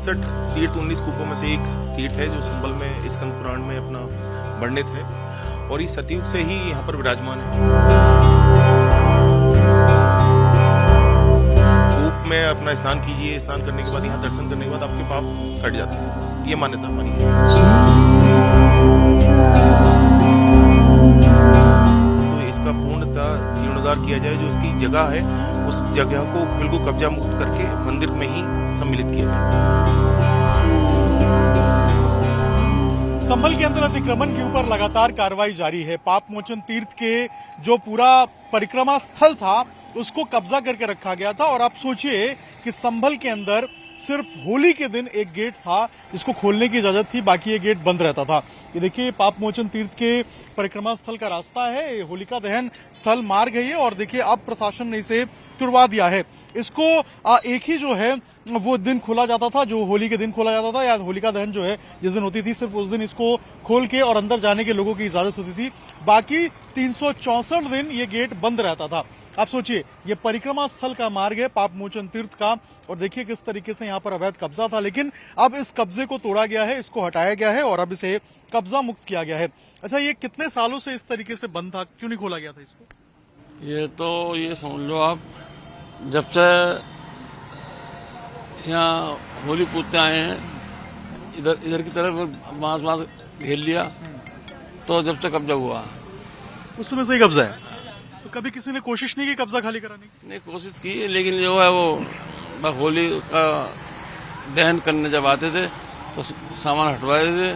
68 तीर्थ 19 कूपों में से एक तीर्थ है जो संभल में स्कंद पुराण में अपना वर्णित है और ये सतयुग से ही यहाँ पर विराजमान है। कूप में अपना स्नान कीजिए, स्नान करने के बाद यहाँ दर्शन करने के बाद आपके पाप कट जाते हैं, ये मान्यता हमारी है। तो इसका पूर्णतः जीर्णोद्धार किया जाए, जो इसकी जगह है उस जगह को बिल्कुल कब्जा मुक्त करके मंदिर में ही सम्मिलित किया जाए। संभल के अंदर अतिक्रमण के ऊपर लगातार कार्रवाई जारी है। पाप मोचन तीर्थ के जो पूरा परिक्रमा स्थल था उसको कब्जा करके रखा गया था और आप सोचिए कि संभल के अंदर सिर्फ होली के दिन एक गेट था जिसको खोलने की इजाजत थी, बाकी ये गेट बंद रहता था। ये देखिए पाप मोचन तीर्थ के परिक्रमा स्थल का रास्ता है, होलिका दहन स्थल मार्ग है ये, और देखिए अब प्रशासन ने इसे तुड़वा दिया है। इसको एक ही जो है वो दिन खोला जाता था, जो होली के दिन खोला जाता था, या होलिका दहन जो है जिस दिन होती थी सिर्फ उस दिन इसको खोल के और अंदर जाने के लोगों की इजाजत होती थी। बाकी 364 दिन ये गेट बंद रहता था। आप सोचिए ये परिक्रमा स्थल का मार्ग है पाप मोचन तीर्थ का, और देखिए किस तरीके से यहाँ पर अवैध कब्जा था, लेकिन अब इस कब्जे को तोड़ा गया है, इसको हटाया गया है और अब इसे कब्जा मुक्त किया गया है। अच्छा, ये कितने सालों से इस तरीके से बंद था, क्यों नहीं खोला गया था इसको? ये तो ये समझ लो आप, जब से यहाँ होली पूजते आए हैं इधर की तरफ मांस घेर लिया, तो जब से कब्जा हुआ उस समय से ही कब्जा है। तो कभी किसी ने कोशिश नहीं की कब्जा खाली कराने की? नहीं, कोशिश की, लेकिन जो है वो बस होली का दहन करने जब आते थे तो सामान हटवाए थे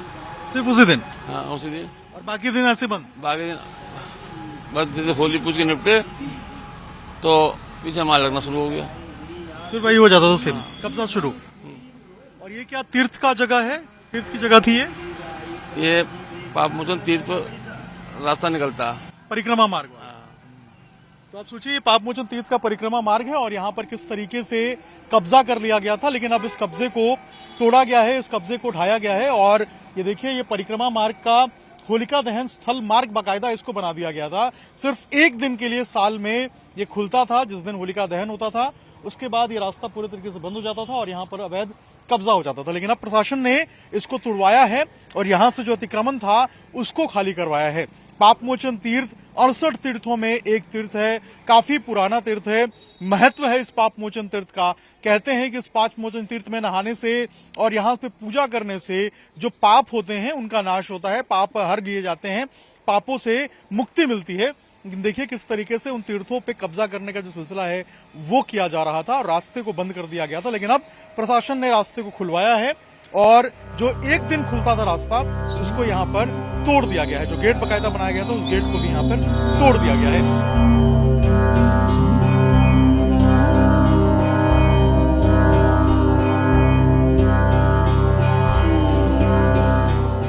सिर्फ उसी दिन? हाँ, उसी दिन, और बाकी दिन ऐसे बंद? बाकी दिन बस जैसे होली पूज के निपटे तो पीछे माल लगना शुरू हो गया, फिर वही हो जाता था सेम कब्जा शुरू। और ये क्या तीर्थ का जगह है, तीर्थ की जगह थी ये पाप मोचन तीर्थ पर रास्ता निकलता है, परिक्रमा मार्ग। तो आप सोचिए पाप मोचन तीर्थ का परिक्रमा मार्ग है और यहाँ पर किस तरीके से कब्जा कर लिया गया था, लेकिन अब इस कब्जे को तोड़ा गया है, इस कब्जे को ढाया गया है। और ये देखिए ये परिक्रमा मार्ग का होलिका दहन स्थल मार्ग बाकायदा इसको बना दिया गया था। सिर्फ एक दिन के लिए साल में ये खुलता था जिस दिन होलिका दहन होता था, उसके बाद ये रास्ता पूरे तरीके से बंद हो जाता था और यहाँ पर अवैध कब्जा हो जाता था। लेकिन अब प्रशासन ने इसको तुड़वाया है और यहाँ से जो अतिक्रमण था उसको खाली करवाया है। पाप मोचन तीर्थ 68 तीर्थों में एक तीर्थ है, काफी पुराना तीर्थ है, महत्व है इस पाप मोचन तीर्थ का। कहते हैं कि इस पाप मोचन तीर्थ में नहाने से और यहाँ पे पूजा करने से जो पाप होते हैं उनका नाश होता है, पाप हर लिए जाते हैं, पापों से मुक्ति मिलती है। देखिए किस तरीके से उन तीर्थों पे कब्जा करने का जो सिलसिला है वो किया जा रहा था और रास्ते को बंद कर दिया गया था, लेकिन अब प्रशासन ने रास्ते को खुलवाया है और जो एक दिन खुलता था रास्ता उसको यहाँ पर तोड़ दिया गया है। जो गेट बकायदा बनाया गया था उस गेट को भी यहाँ पर तोड़ दिया गया है।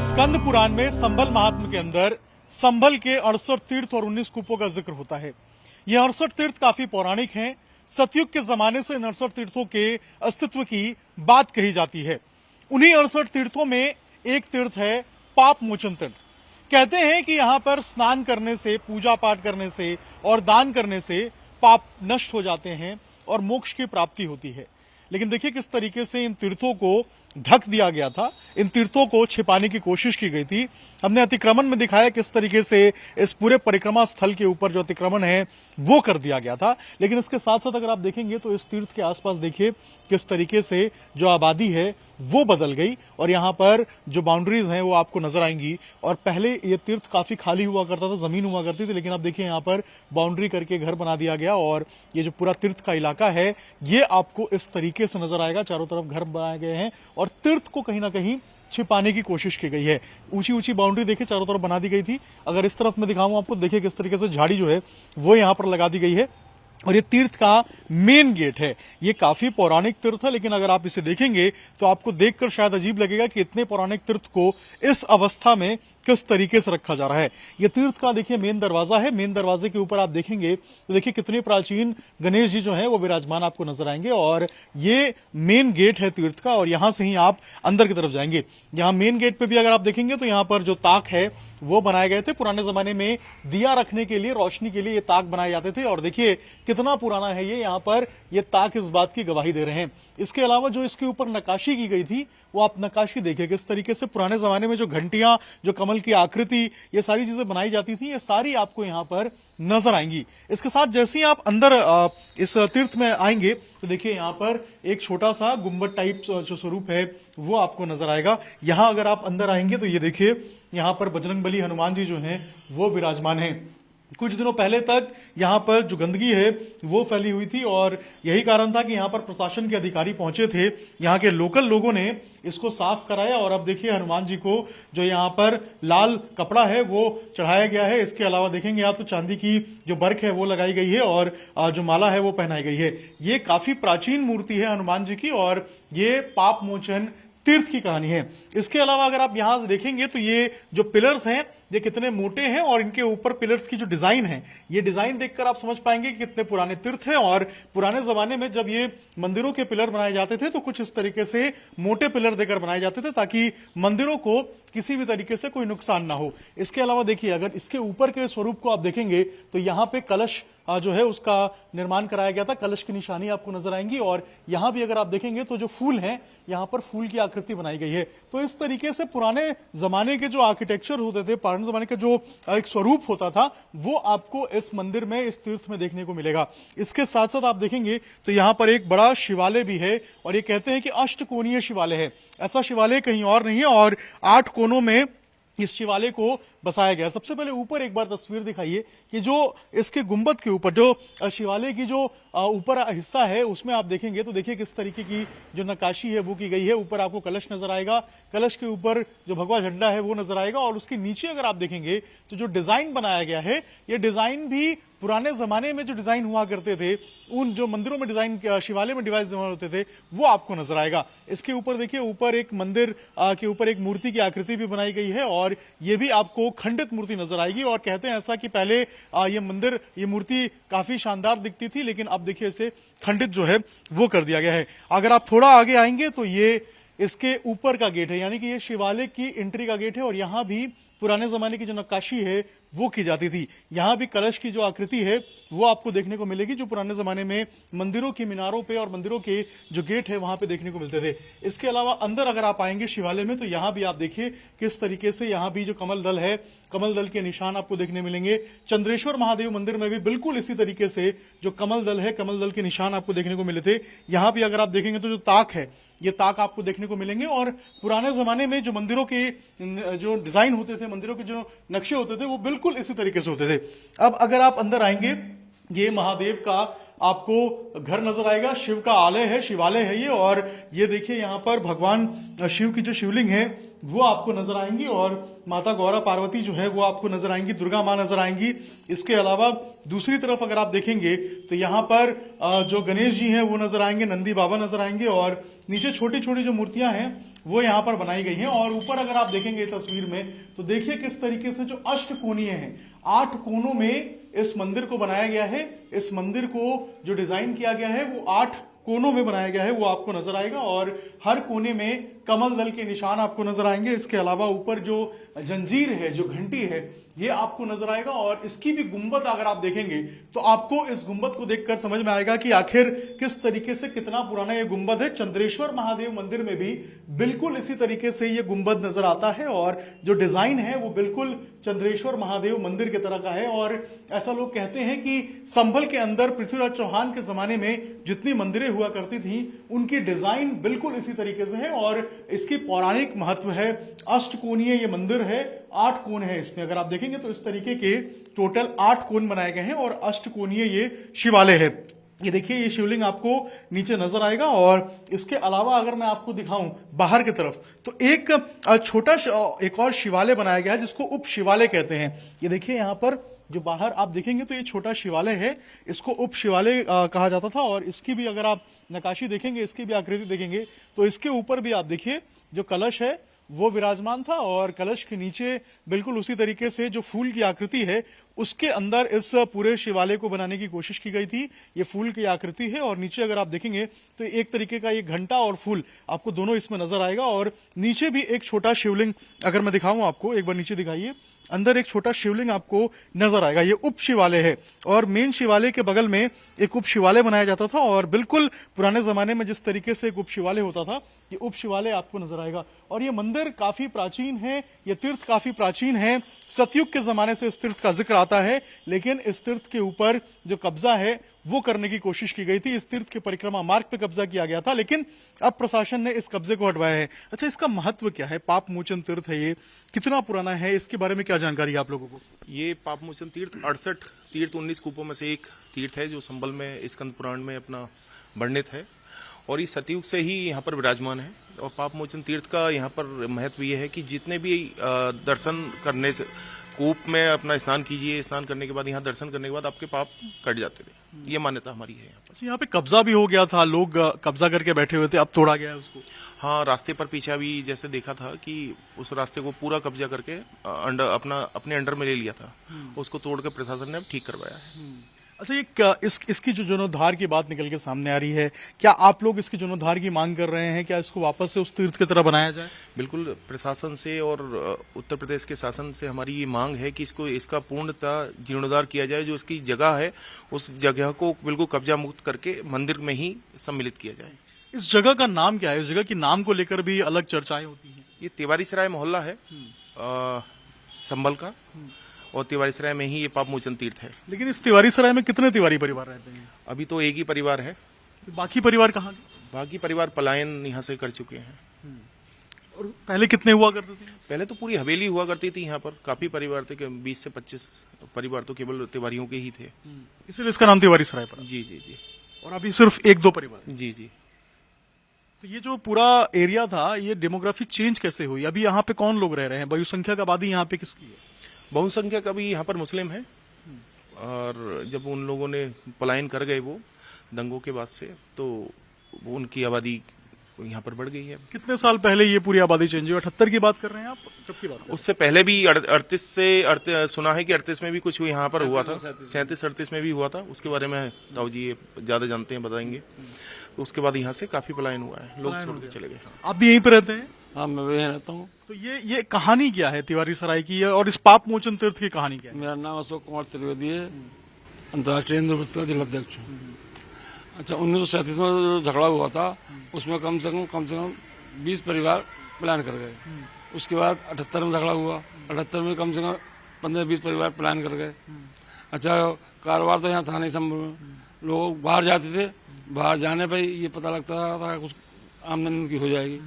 स्कंद पुराण में संभल महात्म्य के अंदर संभल के 68 तीर्थ और 19 कूपों का जिक्र होता है। ये 68 तीर्थ काफी पौराणिक हैं। सतयुग के जमाने से इन 68 तीर्थों के अस्तित्व की बात कही जाती है। उन्हीं 68 तीर्थों में एक तीर्थ है पाप मोचन तीर्थ। कहते हैं कि यहाँ पर स्नान करने से, पूजा पाठ करने से और दान करने से पाप नष्ट हो जाते हैं और मोक्ष की प्राप्ति होती है। लेकिन देखिए किस तरीके से इन तीर्थों को ढक दिया गया था, इन तीर्थों को छिपाने की कोशिश की गई थी। हमने अतिक्रमण में दिखाया किस तरीके से इस पूरे परिक्रमा स्थल के ऊपर जो अतिक्रमण है वो कर दिया गया था। लेकिन इसके साथ साथ अगर आप देखेंगे तो इस तीर्थ के आसपास देखिए किस तरीके से जो आबादी है वो बदल गई और यहाँ पर जो बाउंड्रीज हैं वो आपको नजर आएंगी। और पहले ये तीर्थ काफी खाली हुआ करता था, जमीन हुआ करती थी, लेकिन अब देखिए यहाँ पर बाउंड्री करके घर बना दिया गया और ये जो पूरा तीर्थ का इलाका है ये आपको इस तरीके से नजर आएगा। चारों तरफ घर बनाए गए हैं और तीर्थ को कहीं ना कहीं छिपाने की कोशिश की गई है। ऊंची ऊंची बाउंड्री देखिए चारों तरफ बना दी गई थी। अगर इस तरफ मैं दिखाऊं आपको, देखिए किस तरीके से झाड़ी जो है वो यहाँ पर लगा दी गई है और ये तीर्थ का मेन गेट है। ये काफी पौराणिक तीर्थ है, लेकिन अगर आप इसे देखेंगे तो आपको देखकर शायद अजीब लगेगा कि इतने पौराणिक तीर्थ को इस अवस्था में किस तरीके से रखा जा रहा है। ये तीर्थ का देखिए मेन दरवाजा है। मेन दरवाजे के ऊपर आप देखेंगे तो देखिए कितने प्राचीन गणेश जी जो है वो विराजमान आपको नजर आएंगे और ये मेन गेट है तीर्थ का और यहां से ही आप अंदर की तरफ जाएंगे। यहां मेन गेट पे भी अगर आप देखेंगे तो यहां पर जो ताक है वो बनाए गए थे। पुराने जमाने में दिया रखने के लिए, रोशनी के लिए ये ताक बनाए जाते थे और देखिए कितना पुराना है ये। यहां पर ये ताक इस बात की गवाही दे रहे हैं। इसके अलावा जो इसके ऊपर नक्काशी की गई थी वो आप नक्काशी देखिए किस तरीके से पुराने जमाने में जो घंटियां, जो कमल की आकृति, ये सारी चीजें बनाई जाती थी, ये सारी आपको यहां पर नजर आएंगी। इसके साथ जैसे ही आप अंदर इस तीर्थ में आएंगे तो देखिए यहां पर एक छोटा सा गुंबद टाइप जो स्वरूप है वो आपको नजर आएगा। यहां अगर आप अंदर आएंगे तो ये देखिए यहां पर बजरंगबली हनुमान जी जो हैं वो विराजमान हैं। कुछ दिनों पहले तक यहां पर जो गंदगी है वो फैली हुई थी और यही कारण था कि यहां पर प्रशासन के अधिकारी पहुंचे थे। यहां के लोकल लोगों ने इसको साफ कराया और अब देखिए हनुमान जी को जो यहां पर लाल कपड़ा है वो चढ़ाया गया है। इसके अलावा देखेंगे आप तो चांदी की जो बर्क है वो लगाई गई है और जो माला है वो पहनाई गई है। ये काफी प्राचीन मूर्ति है हनुमान जी की और ये पाप मोचन तीर्थ की कहानी है। इसके अलावा अगर आप यहां से देखेंगे तो ये जो पिलर्स हैं ये कितने मोटे हैं और इनके ऊपर पिलर्स की जो डिजाइन है, ये डिजाइन देखकर आप समझ पाएंगे कि कितने पुराने तीर्थ हैं। और पुराने जमाने में जब ये मंदिरों के पिलर बनाए जाते थे तो कुछ इस तरीके से मोटे पिलर देकर बनाए जाते थे ताकि मंदिरों को किसी भी तरीके से कोई नुकसान ना हो। इसके अलावा देखिए अगर इसके ऊपर के स्वरूप को आप देखेंगे तो यहां पे कलश जो है उसका निर्माण कराया गया था। कलश की निशानी आपको नजर आएंगी और यहां भी अगर आप देखेंगे तो जो फूल हैं यहां पर फूल की आकृति बनाई गई है। तो इस तरीके से पुराने जमाने के जो आर्किटेक्चर होते थे, पुराने जमाने का जो एक स्वरूप होता था वो आपको इस मंदिर में, इस तीर्थ में देखने को मिलेगा। इसके साथ साथ आप देखेंगे तो यहां पर एक बड़ा शिवालय भी है और ये कहते हैं कि अष्टकोणीय शिवालय है। ऐसा शिवालय कहीं और नहीं है और 8 कोनों में इस शिवालय को बसाया गया। सबसे पहले ऊपर एक बार तस्वीर दिखाइए कि जो इसके गुंबद के ऊपर जो शिवालय की जो ऊपर हिस्सा है उसमें आप देखेंगे तो देखिए किस तरीके की जो नक्काशी है वो की गई है। ऊपर आपको कलश नजर आएगा, कलश के ऊपर जो भगवा झंडा है वो नजर आएगा और उसके नीचे अगर आप देखेंगे तो जो डिजाइन बनाया गया है ये डिजाइन भी पुराने जमाने में जो डिजाइन हुआ करते थे, उन जो मंदिरों में डिजाइन, शिवालय में डिवाइस होते थे वो आपको नजर आएगा। इसके ऊपर देखिए ऊपर एक मंदिर के ऊपर एक मूर्ति की आकृति भी बनाई गई है और ये भी आपको खंडित मूर्ति नजर आएगी। और कहते हैं ऐसा कि पहले ये मंदिर, ये मूर्ति काफी शानदार दिखती थी लेकिन अब देखिए इसे खंडित जो है वो कर दिया गया है। अगर आप थोड़ा आगे आएंगे तो ये इसके ऊपर का गेट है, यानी कि ये शिवालय की एंट्री का गेट है और यहां भी पुराने जमाने की जो नक्काशी है वो की जाती थी। यहां भी कलश की जो आकृति है वो आपको देखने को मिलेगी जो पुराने जमाने में मंदिरों की मीनारों पे और मंदिरों के जो गेट है वहां पे देखने को मिलते थे। इसके अलावा अंदर अगर आप आएंगे शिवालय में तो यहां भी आप देखिए किस तरीके से यहां भी जो कमल दल है, कमल दल के निशान आपको देखने मिलेंगे। चंद्रेश्वर महादेव मंदिर में भी बिल्कुल इसी तरीके से जो कमल दल है, कमल दल के निशान आपको देखने को मिले थे। यहां भी अगर आप देखेंगे तो जो ताक है, ये ताक आपको देखने को मिलेंगे। और पुराने जमाने में जो मंदिरों के जो डिजाइन होते थे, मंदिरों के जो नक्शे होते थे वो बिल्कुल इसी तरीके से होते थे। अब अगर आप अंदर आएंगे, ये महादेव का आपको घर नजर आएगा, शिव का आलय है, शिवालय है ये। और ये देखिए यहाँ पर भगवान शिव की जो शिवलिंग है वो आपको नजर आएंगी और माता गौरा पार्वती जो है वो आपको नजर आएंगी, दुर्गा मां नजर आएंगी। इसके अलावा दूसरी तरफ अगर आप देखेंगे तो यहाँ पर जो गणेश जी हैं वो नजर आएंगे, नंदी बाबा नजर आएंगे और नीचे छोटी छोटी जो मूर्तियां हैं वो यहाँ पर बनाई गई हैं। और ऊपर अगर आप देखेंगे तस्वीर में तो देखिए किस तरीके से जो अष्टकोणीय है, 8 कोनों में इस मंदिर को बनाया गया है। इस मंदिर को जो डिजाइन किया गया है वो 8 कोनों में बनाया गया है, वो आपको नजर आएगा और हर कोने में कमल दल के निशान आपको नजर आएंगे। इसके अलावा ऊपर जो जंजीर है, जो घंटी है, ये आपको नजर आएगा। और इसकी भी गुंबद अगर आप देखेंगे तो आपको इस गुंबद को देखकर समझ में आएगा कि आखिर किस तरीके से, कितना पुराना ये गुंबद है। चंद्रेश्वर महादेव मंदिर में भी बिल्कुल इसी तरीके से ये गुंबद नजर आता है और जो डिजाइन है वो बिल्कुल चंद्रेश्वर महादेव मंदिर की तरह का है। और ऐसा लोग कहते हैं कि संभल के अंदर पृथ्वीराज चौहान के जमाने में जितनी मंदिरें हुआ करती थी उनकी डिजाइन बिल्कुल इसी तरीके से है और इसकी पौराणिक महत्व है। अष्टकोणीय ये मंदिर है, 8 कोण है इसमें। अगर आप देखेंगे तो इस तरीके के टोटल 8 कोण बनाए गए हैं और अष्टकोणीय ये शिवालय है। ये देखिए ये शिवलिंग आपको नीचे नजर आएगा। और इसके अलावा अगर मैं आपको दिखाऊं बाहर की तरफ तो एक छोटा एक और शिवालय बनाया गया है जिसको उप शिवालय कहते हैं। ये देखिए यहाँ पर जो बाहर आप देखेंगे तो ये छोटा शिवालय है, इसको उप शिवालय कहा जाता था। और इसकी भी अगर आप नक्काशी देखेंगे, इसकी भी आकृति देखेंगे तो इसके ऊपर भी आप देखिए जो कलश है वो विराजमान था और कलश के नीचे बिल्कुल उसी तरीके से जो फूल की आकृति है उसके अंदर इस पूरे शिवालय को बनाने की कोशिश की गई थी। ये फूल की आकृति है और नीचे अगर आप देखेंगे तो एक तरीके का ये घंटा और फूल आपको दोनों इसमें नजर आएगा और नीचे भी एक छोटा शिवलिंग, अगर मैं दिखाऊं आपको, एक बार नीचे दिखाइए, अंदर एक छोटा शिवलिंग आपको नजर आएगा। ये उप शिवालय है और मेन शिवालय के बगल में एक उप शिवालय बनाया जाता था और बिल्कुल पुराने जमाने में जिस तरीके से एक उप शिवालय होता था, ये उप शिवालय आपको नजर आएगा। और ये मंदिर काफी प्राचीन है, ये तीर्थ काफी प्राचीन है। सतयुग के जमाने से इस तीर्थ का जिक्र आता है, लेकिन इस तीर्थ के ऊपर जो कब्जा है वो करने की कोशिश की गई थी। इस तीर्थ के परिक्रमा मार्ग पे कब्जा किया गया था, लेकिन अब प्रशासन ने इस कब्जे को हटवाया है। अच्छा, इसका महत्व क्या है? पाप मोचन तीर्थ है, ये कितना पुराना है, इसके बारे में क्या जानकारी है आप लोगों को? ये पाप मोचन तीर्थ 68 तीर्थ 19 कूपों में से एक तीर्थ है जो संबल में स्कंद पुराण में अपना वर्णित है और ये सतयुग से ही यहाँ पर विराजमान है। और पाप मोचन तीर्थ का यहाँ पर महत्व ये है कि जितने भी दर्शन करने से कूप में अपना स्नान कीजिए, स्नान करने के बाद यहाँ दर्शन करने के बाद आपके पाप कट जाते थे। ये मान्यता हमारी है यहाँ पर। यहाँ पे कब्जा भी हो गया था, लोग कब्जा करके बैठे हुए थे, अब तोड़ा गया है उसको। हाँ, रास्ते पर पीछे अभी जैसे देखा था कि उस रास्ते को पूरा कब्जा करके अपने अंडर में ले लिया था, उसको तोड़ के प्रशासन ने अब ठीक करवाया है। अच्छा, ये इसकी जो जीर्णोद्धार की बात निकल के सामने आ रही है, क्या आप लोग इसकी जीर्णोद्धार की मांग कर रहे हैं? क्या इसको वापस से उस तीर्थ की तरह बनाया जाए? बिल्कुल, प्रशासन से और उत्तर प्रदेश के शासन से हमारी ये मांग है कि इसका पूर्णतः जीर्णोद्धार किया जाए। जो इसकी जगह है उस जगह को बिल्कुल कब्जा मुक्त करके मंदिर में ही सम्मिलित किया जाए। इस जगह का नाम क्या है? इस जगह की नाम को लेकर भी अलग चर्चाएं होती हैं। ये तिवारी सराय मोहल्ला है संभल का, और तिवारी सराय में ही ये पाप मोचन तीर्थ है। लेकिन इस तिवारी सराय में कितने तिवारी परिवार रहते हैं? अभी तो एक ही परिवार है, बाकी परिवार कहाँ गए? बाकी परिवार पलायन यहाँ से कर चुके हैं। और पहले कितने हुआ करते थे? पहले तो पूरी हवेली हुआ करती थी यहाँ पर, काफी परिवार थे, 20 से 25 परिवार तो केवल तिवारियों के ही थे। इसलिए इसका नाम तिवारी सराय पड़ा। जी जी जी। और अभी सिर्फ एक दो परिवार? जी जी। तो ये जो पूरा एरिया था, ये डेमोग्राफी चेंज कैसे हुई? अभी यहाँ पे कौन लोग रह रहे हैं? बहुसंख्यक आबादी यहाँ पे किसकी है? बहुसंख्यक अभी यहाँ पर मुस्लिम है, और जब उन लोगों ने पलायन कर गए वो दंगों के बाद से, तो वो उनकी आबादी यहाँ पर बढ़ गई है। कितने साल पहले ये पूरी आबादी चेंज हुई? 78 की बात कर रहे हैं आप? कब की बात? उससे पहले भी 38 से सुना है कि 38 में भी कुछ यहाँ पर हुआ था, 37-38 में भी हुआ था। उसके बारे में ताऊ जी ये ज्यादा जानते हैं, बताएंगे। तो उसके बाद यहाँ से काफी पलायन हुआ है, लोग छोड़ के चले गए। आप भी यहीं पे रहते हैं? हाँ, मैं भी यहाँ रहता हूँ। तो ये कहानी क्या है तिवारी सराय की, और इस पाप मोचन तीर्थ की कहानी क्या है? मेरा नाम अशोक कुमार त्रिवेदी है, अंतर्राष्ट्रीय हिंदू परिषद का जिलाध्यक्ष हूँ। अच्छा, 1937 में जो झगड़ा हुआ था उसमें कम से कम 20 परिवार पलायन कर गए। उसके बाद 78 में झगड़ा हुआ, 78 में कम से कम 15-20 परिवार पलायन कर गए। अच्छा, कारोबार तो यहाँ था नहीं संभव में, लोग बाहर जाते थे, बाहर जाने पर ये पता लगता था कुछ आमदनी उनकी हो जाएगी,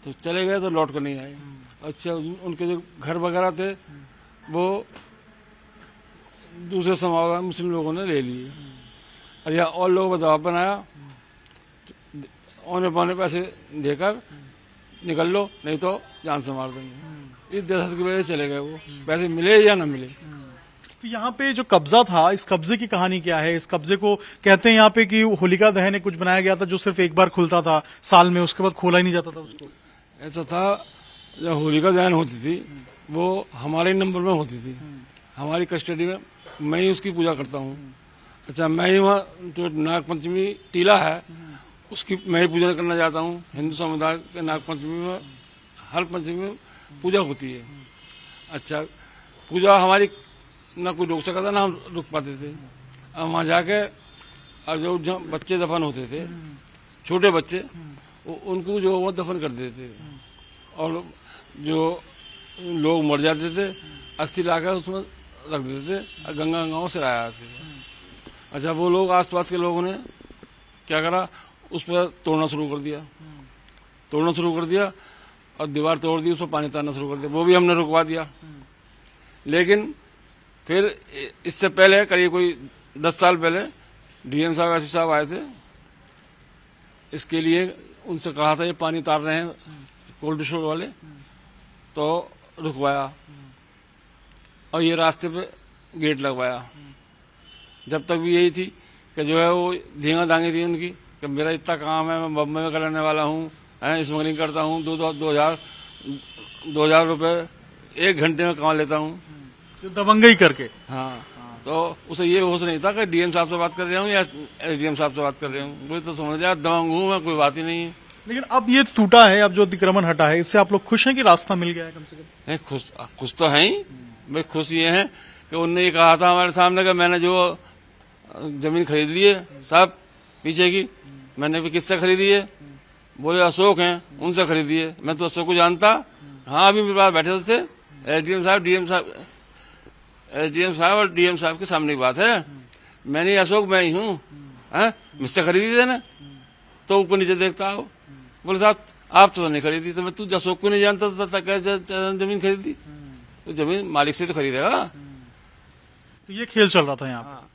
तो चले गए तो लौट कर नहीं आए। अच्छा, उनके जो घर वगैरह थे वो दूसरे समाज मुस्लिम लोगों ने ले लिए, और या और लोगों पर दबाव बनाया, औने पौने पैसे देकर निकल लो, नहीं तो जान से मार देंगे। इस दहशत की वजह से चले गए वो, पैसे मिले या ना मिले। तो यहाँ पे जो कब्जा था, इस कब्जे की कहानी क्या है? इस कब्जे को कहते हैं यहाँ पे कि होलिका दहन ने कुछ बनाया गया था जो सिर्फ एक बार खुलता था साल में, उसके बाद खोला ही नहीं जाता था उसको। ऐसा था, जब होलिका दहन होती थी वो हमारे नंबर में होती थी, हमारी कस्टडी में, मैं ही उसकी पूजा करता हूँ। अच्छा, मैं ही वहाँ जो नागपंचमी टीला है उसकी मैं ही पूजा करना चाहता हूँ। हिंदू समुदाय के नागपंचमी में हर पंचमी में पूजा होती है। अच्छा, पूजा हमारी ना कोई रोक सका था ना हम रुक पाते थे। अब वहाँ जाके और जो बच्चे दफन होते थे, छोटे बच्चे, उनको जो वो दफन कर देते थे, और जो लोग मर जाते थे अस्थि लाकर उसमें रख देते थे और गंगा गंगाओं से लाया जाते थे। अच्छा, वो लोग आसपास के लोगों ने क्या करा, उस पर तोड़ना शुरू कर दिया और दीवार तोड़ दी, उस पर पानी तारना शुरू कर दिया। वो भी हमने रुकवा दिया। लेकिन फिर इससे पहले करीब कोई 10 साल पहले डीएम साहब, एसपी साहब आए थे, इसके लिए उनसे कहा था ये पानी तार रहे हैं कोल्ड स्टोर वाले, तो रुकवाया और ये रास्ते पे गेट लगवाया। जब तक भी यही थी कि जो है वो धींगा दांगी थी उनकी कि मेरा इतना काम है, मैं बम्बई में करने वाला हूँ, स्मगलिंग करता हूँ, 2000 2000 रुपए 1 घंटे में कमा लेता हूँ। जो दबंगई करके। हाँ, तो उसे ये होश नहीं था कि डीएम साहब से बात कर रहा हूँ या एसडीएम साहब से बात कर रहा हूँ। वो तो समझ जाए दबंग हूँ मैं, कोई बात ही नहीं है। लेकिन अब ये टूटा है, अब जो अतिक्रमण हटा है, इससे आप लोग खुश हैं कि रास्ता मिल गया है कम से कम? नहीं, खुश तो है ही भाई। खुश ये है कि उनने ये कहा था हमारे सामने कि मैंने जो जमीन खरीद ली है साहब पीछे की, मैंने भी किससे खरीदी है? बोले अशोक हैं, उनसे खरीदी है। मैं तो अशोक को जानता। हाँ, अभी मेरे पास बैठे थे एसडीएम साहब, एसडीएम साहब और डीएम साहब के सामने की बात है। मैंने अशोक मैं ही हूँ, मुझसे खरीदी थी ना? तो ऊपर नीचे देखता हो, बोले साहब आप तो नहीं खरीदी, तो मैं तू अशोक को नहीं जानता था कैसे जमीन खरीदी? तो जमीन मालिक से तो खरीदेगा। तो ये खेल चल रहा था यहाँ पे।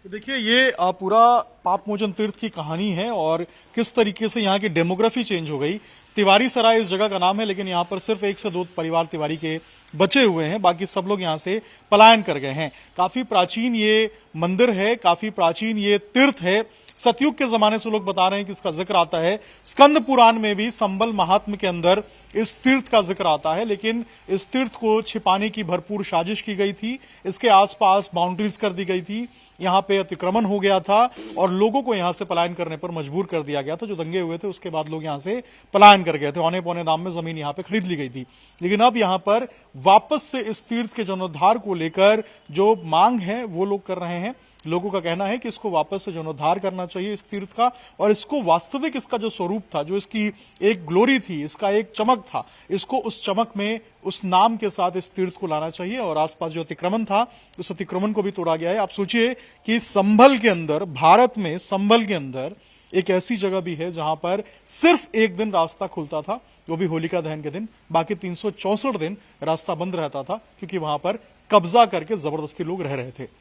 तो देखिए, ये पूरा पाप मोचन तीर्थ की कहानी है और किस तरीके से यहाँ की डेमोग्राफी चेंज हो गई। तिवारी सराय इस जगह का नाम है, लेकिन यहाँ पर सिर्फ 1 से 2 परिवार तिवारी के बचे हुए हैं, बाकी सब लोग यहाँ से पलायन कर गए हैं। काफी प्राचीन ये मंदिर है, काफी प्राचीन ये तीर्थ है। सतयुग के जमाने से लोग बता रहे हैं कि इसका जिक्र आता है। स्कंद पुराण में भी संबल महात्म्य के अंदर इस तीर्थ का जिक्र आता है, लेकिन इस तीर्थ को छिपाने की भरपूर साजिश की गई थी। इसके आसपास बाउंड्रीज कर दी गई थी, यहाँ पे अतिक्रमण हो गया था और लोगों को यहाँ से पलायन करने पर मजबूर कर दिया गया था। जो दंगे हुए थे उसके बाद लोग यहाँ से पलायन कर गए थे। औने पौने दाम में जमीन यहाँ पे खरीद ली गई थी। लेकिन अब यहाँ पर वापस से इस तीर्थ के जीर्णोद्धार को लेकर जो मांग है वो लोग कर रहे हैं। लोगों का कहना है कि इसको वापस से जीर्णोद्धार करना चाहिए इस तीर्थ का, और इसको वास्तविक इसका जो स्वरूप था, जो इसकी एक ग्लोरी थी, इसका एक चमक था, इसको उस चमक में उस नाम के साथ इस तीर्थ को लाना चाहिए। और आसपास जो अतिक्रमण था उस अतिक्रमण को भी तोड़ा गया है। आप सोचिए कि संभल के अंदर, भारत में संभल के अंदर एक ऐसी जगह भी है जहां पर सिर्फ एक दिन रास्ता खुलता था, वो भी होलिका दहन के दिन। बाकी 364 दिन रास्ता बंद रहता था, क्योंकि वहां पर कब्जा करके जबरदस्ती लोग रह रहे थे।